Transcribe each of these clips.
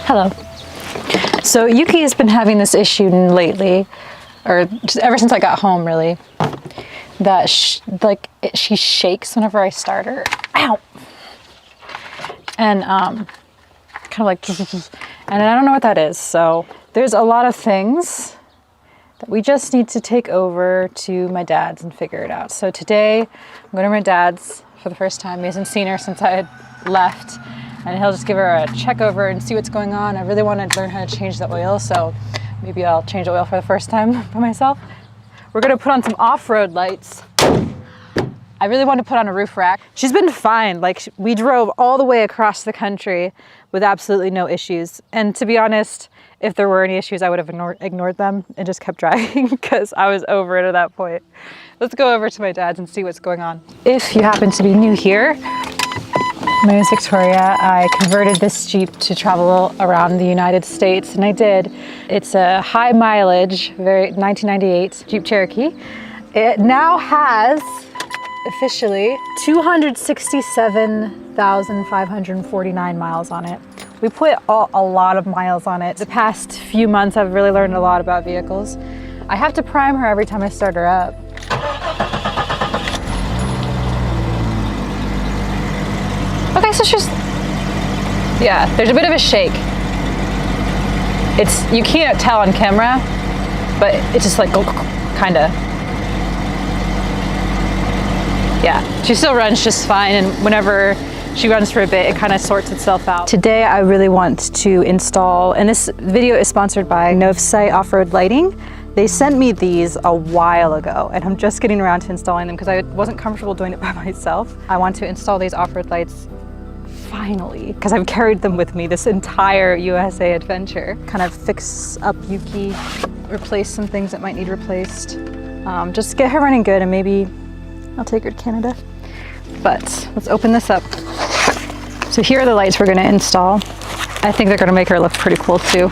Hello. So Yuki has been having this issue lately, or just ever since I got home really, that she shakes whenever I start her. Ow! And kind of like, and I don't know what that is. So there's a lot of things that we just need to take over to my dad's and figure it out. So today I'm going to my dad's for the first time. He hasn't seen her since I had left, and he'll just give her a check over and see what's going on. I really want to learn how to change the oil, so maybe I'll change the oil for the first time by myself. We're going to put on some off-road lights. I really want to put on a roof rack. She's been fine. Like, we drove all the way across the country with absolutely no issues. And to be honest, if there were any issues, I would have ignored them and just kept driving because I was over it at that point. Let's go over to my dad's and see what's going on. If you happen to be new here, my name is Victoria. I converted this Jeep to travel around the United States, and I did. It's a high mileage, 1998 Jeep Cherokee. It now has officially 267,549 miles on it. We put a lot of miles on it. The past few months I've really learned a lot about vehicles. I have to prime her every time I start her up. Okay, so she's, yeah, there's a bit of a shake. You can't tell on camera, but it's just like kinda. Yeah, she still runs just fine, and whenever she runs for a bit, it kind of sorts itself out. Today I really want to install, and this video is sponsored by Novsite Off-Road Lighting. They sent me these a while ago, and I'm just getting around to installing them because I wasn't comfortable doing it by myself. I want to install these off-road lights finally, because I've carried them with me this entire USA adventure. Kind of fix up Yuki, replace some things that might need replaced. Just get her running good, and maybe I'll take her to Canada. But let's open this up. So here are the lights we're gonna install. I think they're gonna make her look pretty cool too.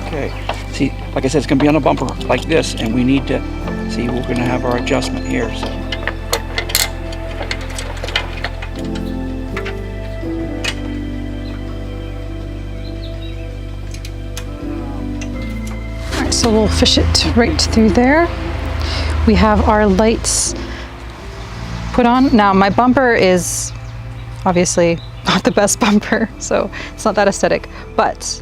Okay, see, like I said, it's gonna be on a bumper like this, and we need to see, we're gonna have our adjustment here, so. So we'll fish it right through there. We have our lights put on. Now my bumper is obviously not the best bumper, so it's not that aesthetic, but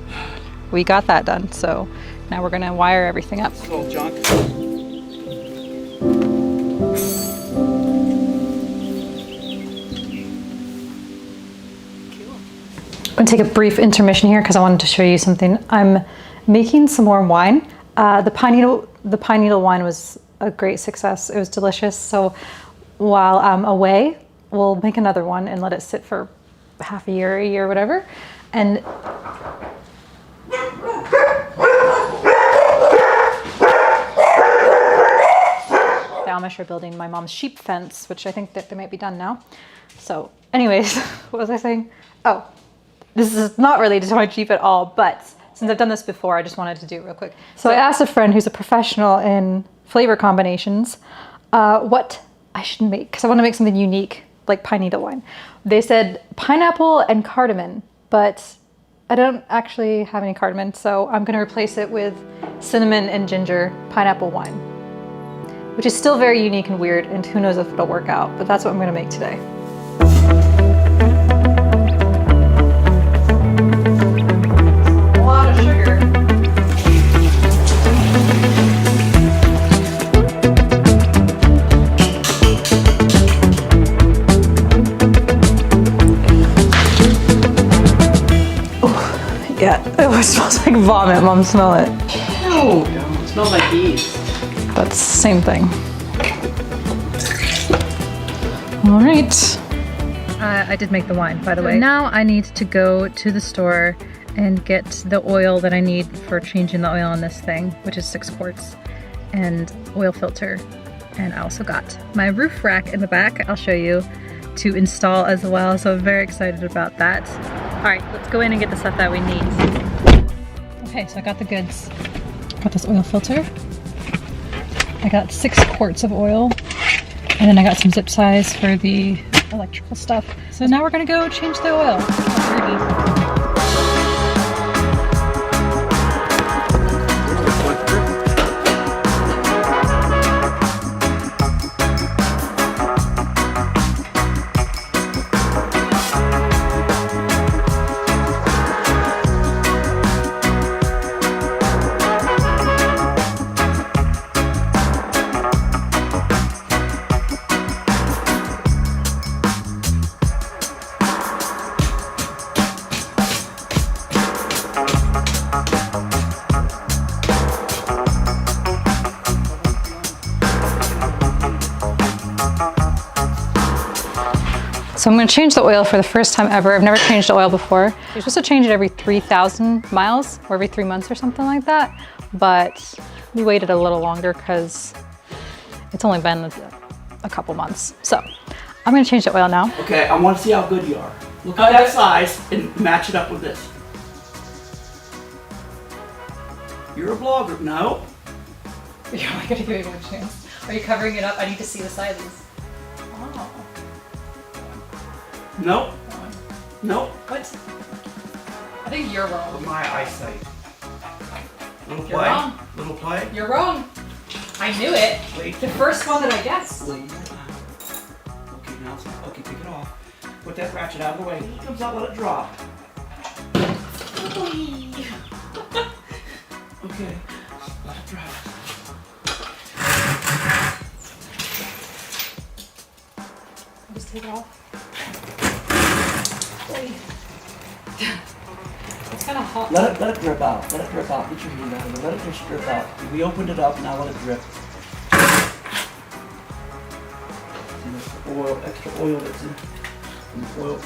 we got that done. So now we're gonna wire everything up. Little junk. I'm gonna take a brief intermission here because I wanted to show you something. I'm making some more wine. The pine needle wine was a great success. It was delicious. So while I'm away, we'll make another one and let it sit for half a year, whatever. And the Amish are building my mom's sheep fence, which I think that they might be done now. So anyways, what was I saying? Oh, this is not related to my Jeep at all, but since I've done this before, I just wanted to do it real quick. So I asked a friend who's a professional in flavor combinations what I should make, because I want to make something unique, like pine needle wine. They said pineapple and cardamom, but I don't actually have any cardamom, so I'm going to replace it with cinnamon and ginger pineapple wine, which is still very unique and weird, and who knows if it'll work out, but that's what I'm going to make today. Yeah, it smells like vomit. Mom, smell it. No, it smells like bees. That's the same thing. All right. I did make the wine, by the way. Now I need to go to the store and get the oil that I need for changing the oil on this thing, which is 6 quarts, and oil filter. And I also got my roof rack in the back, I'll show you, to install as well. So I'm very excited about that. All right, let's go in and get the stuff that we need. Okay, so I got the goods. Got this oil filter. I got 6 quarts of oil. And And then I got some zip ties for the electrical stuff. So now we're gonna go change the oil. So I'm going to change the oil for the first time ever. I've never changed the oil before. You're supposed to change it every 3,000 miles or every 3 months or something like that. But we waited a little longer because it's only been a couple months. So I'm going to change the oil now. Okay, I want to see how good you are. Look at that size and match it up with this. You're a blogger. No. You're only going to give me one chance. Are you covering it up? I need to see the sizes. Oh. Nope. Nope. What? I think you're wrong. With my eyesight. Little You're play. wrong. Little play. You're wrong. I knew it. Wait. The first one that I guessed. Wait. Okay, now it's okay. Pick it off. Put that ratchet out of the way. It comes out. Let it drop. Okay. Let it drop. Just take it off. It's kind of hot. Let it drip out. Let it drip out. Get your hand out of it. Let it just drip out. We opened it up. Now let it drip. See this oil, extra oil that's in the oil.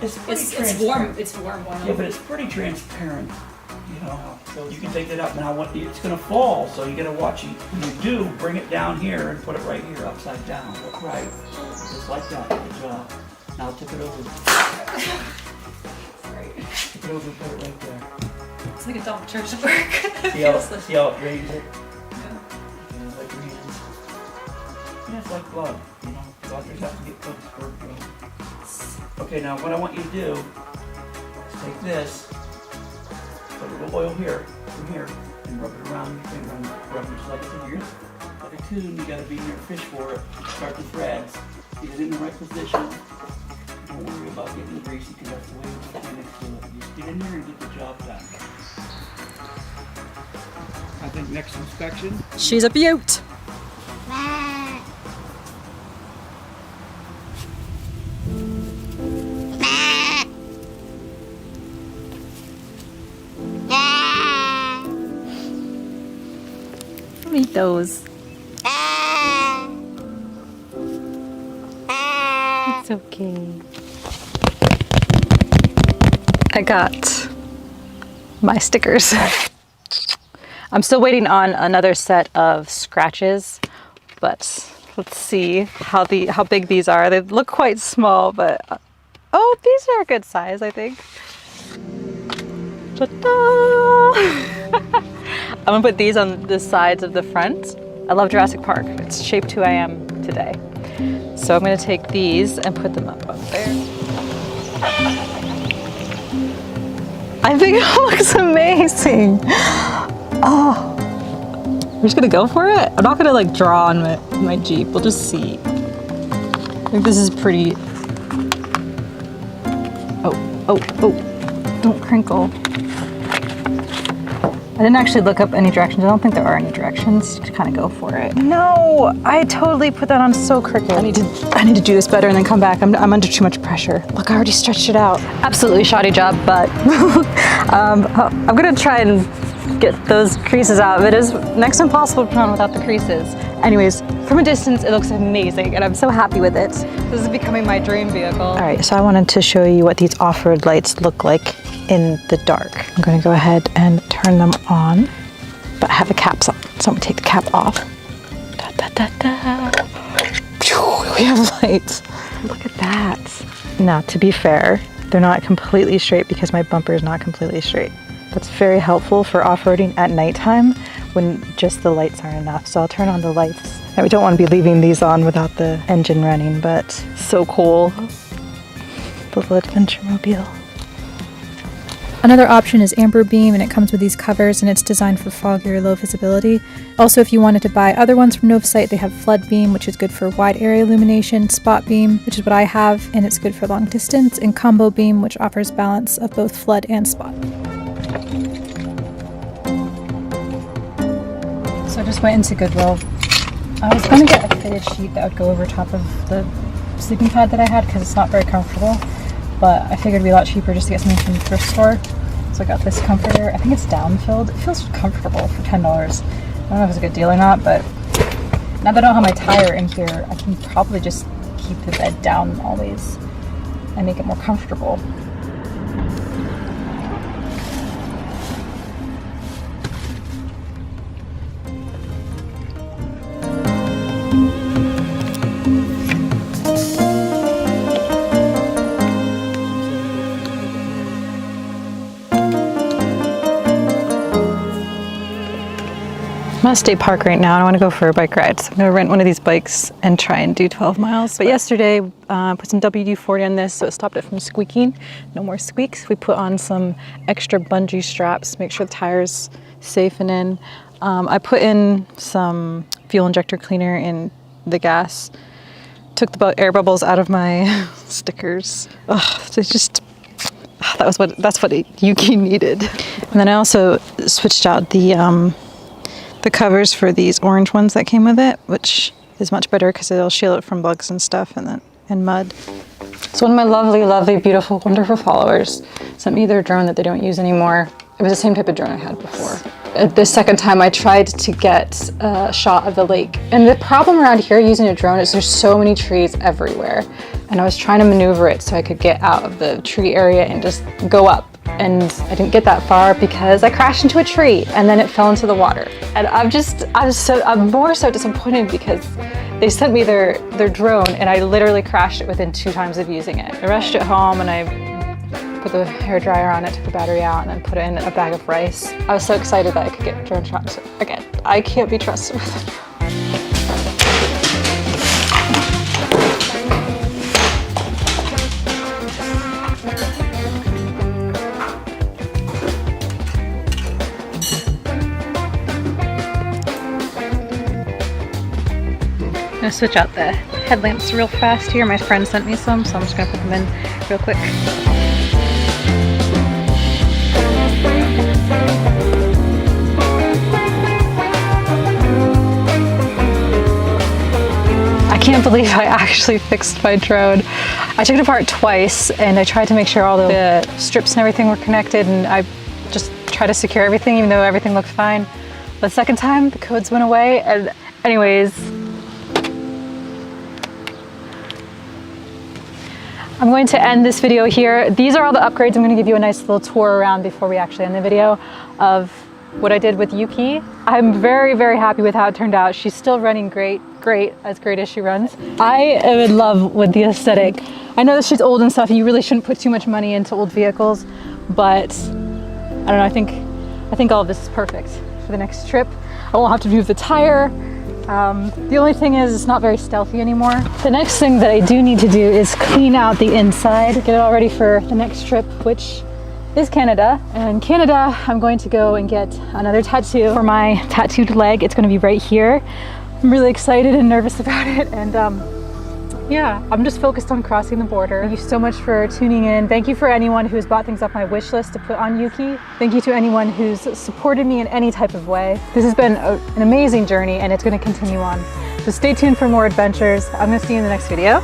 It's warm. It's warm oil. Yeah, but it's pretty transparent. You know, so you can take it up. Now it's going to fall, so you got to watch it. When you do, bring it down here and put it right here, upside down. Look right, just like that. Good job. Now tip it over. Sorry. Tip it over and put it right there. It's like a double church at work. See how it drains it? Yeah. Yeah, like your hands. Yeah, it's like blood. You know, doctors have to get blood spurt going. Okay, now what I want you to do is take this. Put a little oil here, from here, and rub it around your finger, and rub it just like it's in yours. Like a tune, you gotta be near a fish for it. Start the threads. Get it in the right position. Don't worry about getting it greasy because that's the way it's mechanics do it. You just get in there and get the job done. I think next inspection. She's a beaut. Eat those. It's okay. I got my stickers. I'm still waiting on another set of scratches, but let's see how big these are. They look quite small, but oh, these are a good size, I think. Ta-da! I'm gonna put these on the sides of the front. I love Jurassic Park. It's shaped who I am today. So I'm gonna take these and put them up there. I think it looks amazing. Oh, we're just gonna go for it. I'm not gonna like draw on my Jeep. We'll just see. I think this is pretty. Oh, don't crinkle. I didn't actually look up any directions. I don't think there are any directions. Just kind of go for it. No, I totally put that on so crooked. I need to do this better and then come back. I'm under too much pressure. Look, I already stretched it out. Absolutely shoddy job, but I'm gonna try and get those creases out. It is next to impossible to put on without the creases. Anyways, from a distance, it looks amazing and I'm so happy with it. This is becoming my dream vehicle. All right, so I wanted to show you what these off-road lights look like in the dark. I'm gonna go ahead and turn them on, but I have the caps on, so I'm gonna take the cap off. Da, da, da, da. Phew, we have lights. Look at that. Now, to be fair, they're not completely straight because my bumper is not completely straight. That's very helpful for off-roading at nighttime when just the lights aren't enough. So I'll turn on the lights Now, we don't want to be leaving these on without the engine running, but so cool. Little adventure mobile. Another option is Amber Beam, and it comes with these covers and it's designed for foggy or low visibility. Also, if you wanted to buy other ones from Novasite, they have Flood Beam, which is good for wide area illumination, Spot Beam, which is what I have, and it's good for long distance, and Combo Beam, which offers balance of both flood and spot. So I just went into Goodwill. I was going to get a fitted sheet that would go over top of the sleeping pad that I had because it's not very comfortable. But I figured it'd be a lot cheaper just to get something from the thrift store. So I got this comforter. I think it's down-filled. It feels comfortable for $10. I don't know if it's a good deal or not, but now that I don't have my tire in here, I can probably just keep the bed down always and make it more comfortable. I'm at State Park right now and I want to go for a bike ride. So I'm going to rent one of these bikes and try and do 12 miles. But yesterday, put some WD-40 on this so it stopped it from squeaking. No more squeaks. We put on some extra bungee straps, make sure the tire's safe and in. I put in some fuel injector cleaner in the gas. Took the air bubbles out of my stickers. Ugh, it's just, that's what Yuki needed. And then I also switched out the covers for these orange ones that came with it, which is much better because it'll shield it from bugs and stuff and mud. So one of my lovely, lovely, beautiful, wonderful followers sent me their drone that they don't use anymore. It was the same type of drone I had before. The second time I tried to get a shot of the lake. And the problem around here using a drone is there's so many trees everywhere. And I was trying to maneuver it so I could get out of the tree area and just go up. And I didn't get that far because I crashed into a tree and then it fell into the water. And I'm more so disappointed because they sent me their drone and I literally crashed it within 2 times of using it. I rushed it home and I put the hairdryer on it, took the battery out, and then put it in a bag of rice. I was so excited that I could get drone shots again. I can't be trusted with a drone. I'm gonna switch out the headlamps real fast here. My friend sent me some, so I'm just gonna put them in real quick. I can't believe I actually fixed my drone. I took it apart twice and I tried to make sure all the strips and everything were connected, and I just tried to secure everything even though everything looked fine. The second time the codes went away, and anyways, I'm going to end this video here. These are all the upgrades. I'm going to give you a nice little tour around before we actually end the video of what I did with Yuki. I'm very, very happy with how it turned out. She's still running great as she runs. I am in love with the aesthetic. I know that she's old and stuff, and you really shouldn't put too much money into old vehicles, but I don't know, I think all of this is perfect for the next trip. I won't have to move the tire. The only thing is it's not very stealthy anymore. The next thing that I do need to do is clean out the inside, get it all ready for the next trip, which is Canada. And in Canada, I'm going to go and get another tattoo for my tattooed leg. It's going to be right here. I'm really excited and nervous about it. And yeah, I'm just focused on crossing the border. Thank you so much for tuning in. Thank you for anyone who's bought things off my wish list to put on Yuki. Thank you to anyone who's supported me in any type of way. This has been an amazing journey and it's going to continue on. So stay tuned for more adventures. I'm going to see you in the next video.